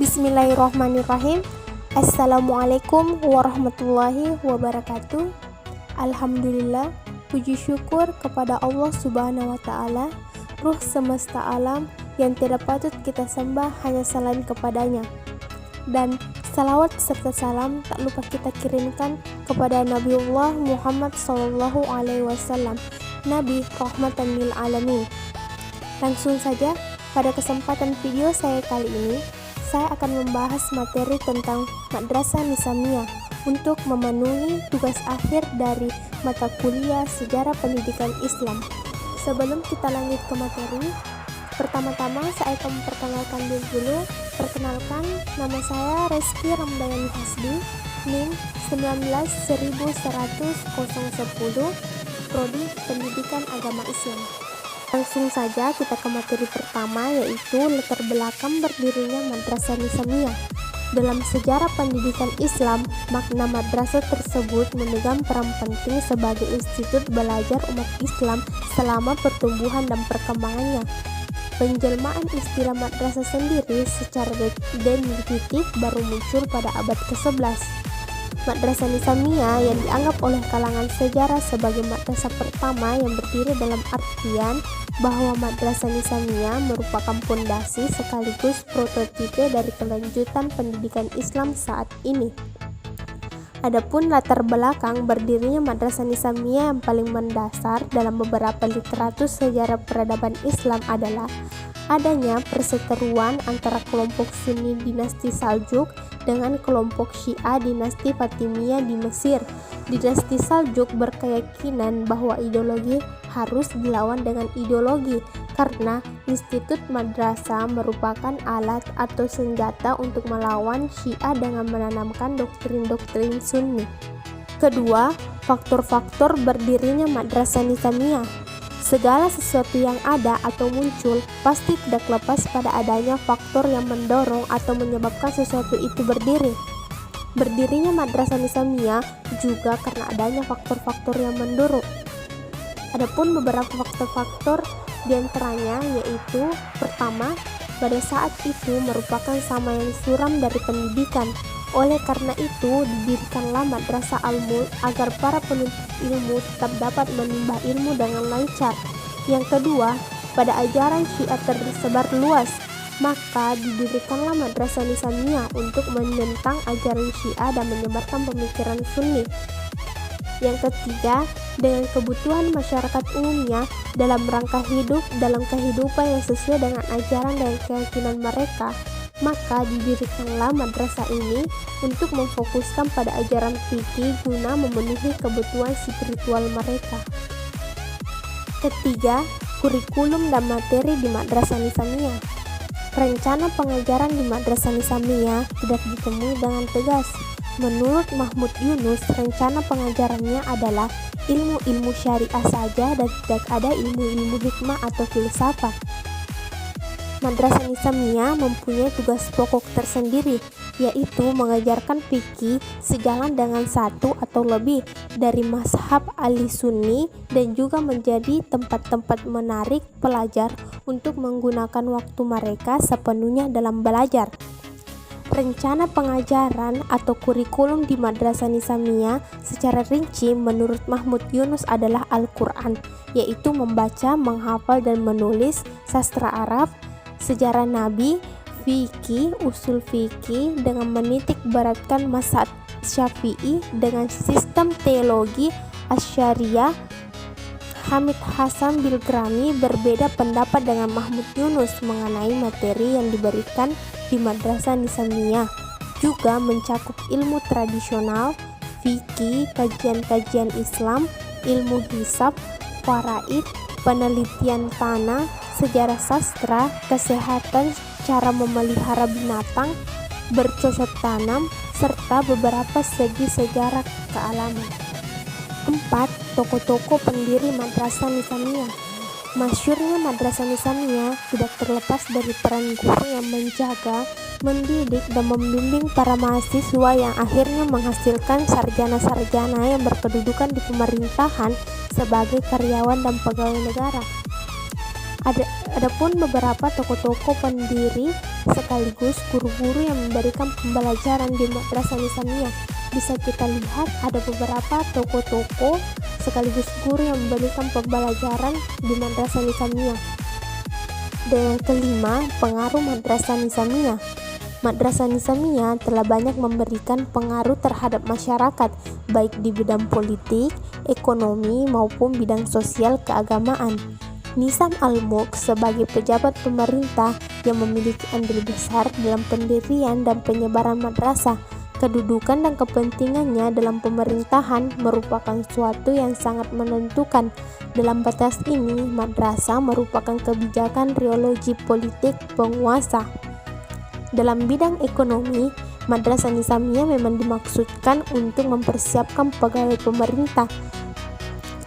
Bismillahirrahmanirrahim. Assalamualaikum warahmatullahi wabarakatuh. Alhamdulillah, puji syukur kepada Allah Subhanahu wa Ta'ala, Ruh semesta alam yang tidak patut kita sembah hanya selain kepadanya. Dan salawat serta salam tak lupa kita kirimkan kepada Nabiullah Muhammad SAW, Nabi Rahmatan lil Alamin. Langsung saja, pada kesempatan video saya kali ini, saya akan membahas materi tentang Madrasah Nizamiyah untuk memenuhi tugas akhir dari mata kuliah Sejarah Pendidikan Islam. Sebelum kita lanjut ke materi, pertama-tama saya akan memperkenalkan diri dulu. Perkenalkan, nama saya Reski Ramdayani Hasbi, NIM 19.100.10, Prodi Pendidikan Agama Islam. Langsung saja kita ke materi pertama, yaitu latar belakang berdirinya Madrasah Nizamiyah. Dalam sejarah pendidikan Islam, makna madrasah tersebut memegang peran penting sebagai institut belajar umat Islam selama pertumbuhan dan perkembangannya. Penjelmaan istilah madrasah sendiri secara definitif baru muncul pada abad ke-11. Madrasah Nizamiyah yang dianggap oleh kalangan sejarah sebagai madrasah pertama yang berdiri dalam artian bahwa Madrasah Nizamiyah merupakan pondasi sekaligus prototipe dari kelanjutan pendidikan Islam saat ini. Adapun latar belakang berdirinya Madrasah Nizamiyah yang paling mendasar dalam beberapa literatur sejarah peradaban Islam adalah adanya perseteruan antara kelompok Sunni dinasti Saljuk dengan kelompok Syiah dinasti Fatimiyah di Mesir. Dinasti Saljuk berkeyakinan bahwa ideologi harus dilawan dengan ideologi karena institut madrasah merupakan alat atau senjata untuk melawan Syiah dengan menanamkan doktrin-doktrin Sunni. Kedua, faktor-faktor berdirinya Madrasah Nizamiyah. Segala sesuatu yang ada atau muncul pasti tidak lepas pada adanya faktor yang mendorong atau menyebabkan sesuatu itu berdiri. Berdirinya Madrasah Nizamiyah juga karena adanya faktor-faktor yang mendorong. Adapun beberapa faktor-faktor diantaranya yaitu: pertama, pada saat itu merupakan zaman yang suram dari pendidikan. Oleh karena itu, didirikanlah Madrasah Al-Mulk agar para penuntut ilmu tetap dapat menimba ilmu dengan lancar. Yang kedua, pada ajaran Syiah tersebar luas, maka didirikanlah Madrasah Nizamiyah untuk menentang ajaran Syiah dan menyebarkan pemikiran Sunni. Yang ketiga, dengan kebutuhan masyarakat umumnya dalam rangka hidup dalam kehidupan yang sesuai dengan ajaran dan keyakinan mereka, maka didirikanlah madrasah ini untuk memfokuskan pada ajaran fikih guna memenuhi kebutuhan spiritual mereka. Ketiga, kurikulum dan materi di Madrasah Nizamiyah. Rencana pengajaran di Madrasah Nizamiyah tidak ditemui dengan tegas. Menurut Mahmud Yunus, rencana pengajarannya adalah ilmu-ilmu syariah saja dan tidak ada ilmu-ilmu hikmah atau filsafat. Madrasah Nizamiyah mempunyai tugas pokok tersendiri, yaitu mengajarkan fikih sejalan dengan satu atau lebih dari mazhab ahli sunni dan juga menjadi tempat-tempat menarik pelajar untuk menggunakan waktu mereka sepenuhnya dalam belajar. Rencana pengajaran atau kurikulum di Madrasah Nizamiyah secara rinci menurut Mahmud Yunus adalah Al-Quran, yaitu membaca, menghafal dan menulis sastra Arab, sejarah Nabi, fikih, usul fikih dengan menitik beratkan mazhab Syafi'i dengan sistem teologi Asy'ariyah. Hamid Hasan Bilgrami berbeda pendapat dengan Mahmud Yunus mengenai materi yang diberikan di Madrasah Nizamiyah. Juga mencakup ilmu tradisional, fikih, kajian-kajian Islam, ilmu hisab, faraid, penelitian tanah, sejarah sastra, kesehatan, cara memelihara binatang, bercocok tanam, serta beberapa segi sejarah kealaman. 4. Tokoh-tokoh pendiri Madrasah Nizamiyah. Masyhurnya Madrasah Nizamiyah tidak terlepas dari peran guru yang menjaga, mendidik, dan membimbing para mahasiswa yang akhirnya menghasilkan sarjana-sarjana yang berkedudukan di pemerintahan sebagai karyawan dan pegawai negara. Adapun beberapa tokoh-tokoh pendiri sekaligus guru-guru yang memberikan pembelajaran di Madrasah Nizamiyah. Bisa kita lihat ada beberapa tokoh-tokoh sekaligus guru yang memberikan pembelajaran di Madrasah Nizamiyah. Dan yang kelima, pengaruh Madrasah Nizamiyah. Madrasah Nizamiyah telah banyak memberikan pengaruh terhadap masyarakat, baik di bidang politik, ekonomi, maupun bidang sosial keagamaan. Nizam al-Mulk sebagai pejabat pemerintah yang memiliki andil besar dalam pendirian dan penyebaran madrasah. Kedudukan dan kepentingannya dalam pemerintahan merupakan suatu yang sangat menentukan. Dalam batas ini, madrasah merupakan kebijakan ideologi politik penguasa. Dalam bidang ekonomi, Madrasah Nizamiyah memang dimaksudkan untuk mempersiapkan pegawai pemerintah,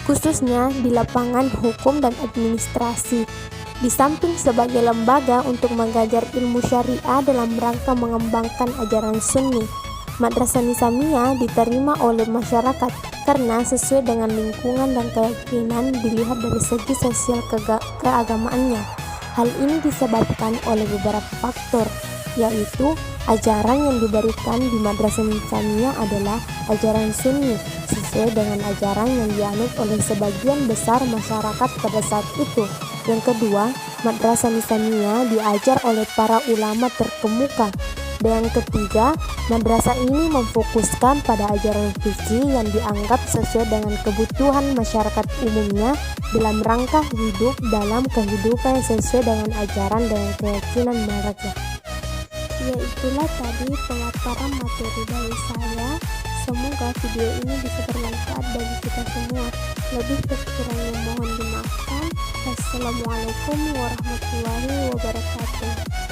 khususnya di lapangan hukum dan administrasi. Di samping sebagai lembaga untuk mengajar ilmu syariah dalam rangka mengembangkan ajaran Sunni, Madrasah Nizamiyah diterima oleh masyarakat karena sesuai dengan lingkungan dan keyakinan dilihat dari segi sosial keagamaannya. Hal ini disebabkan oleh beberapa faktor, yaitu ajaran yang diberikan di Madrasah Nizamiyah adalah ajaran Sunni sesuai dengan ajaran yang dianut oleh sebagian besar masyarakat pada saat itu. Yang kedua, Madrasah Nizamiyah diajar oleh para ulama terkemuka. Dan yang ketiga, madrasah ini memfokuskan pada ajaran fikih yang dianggap sesuai dengan kebutuhan masyarakat umumnya dalam rangka hidup dalam kehidupan yang sesuai dengan ajaran dan keyakinan mereka. Ya, itulah tadi pemaparan materi dari saya. Semoga video ini bisa bermanfaat bagi kita semua. Lebih kurangnya mohon dimaafkan. Wassalamualaikum warahmatullahi wabarakatuh.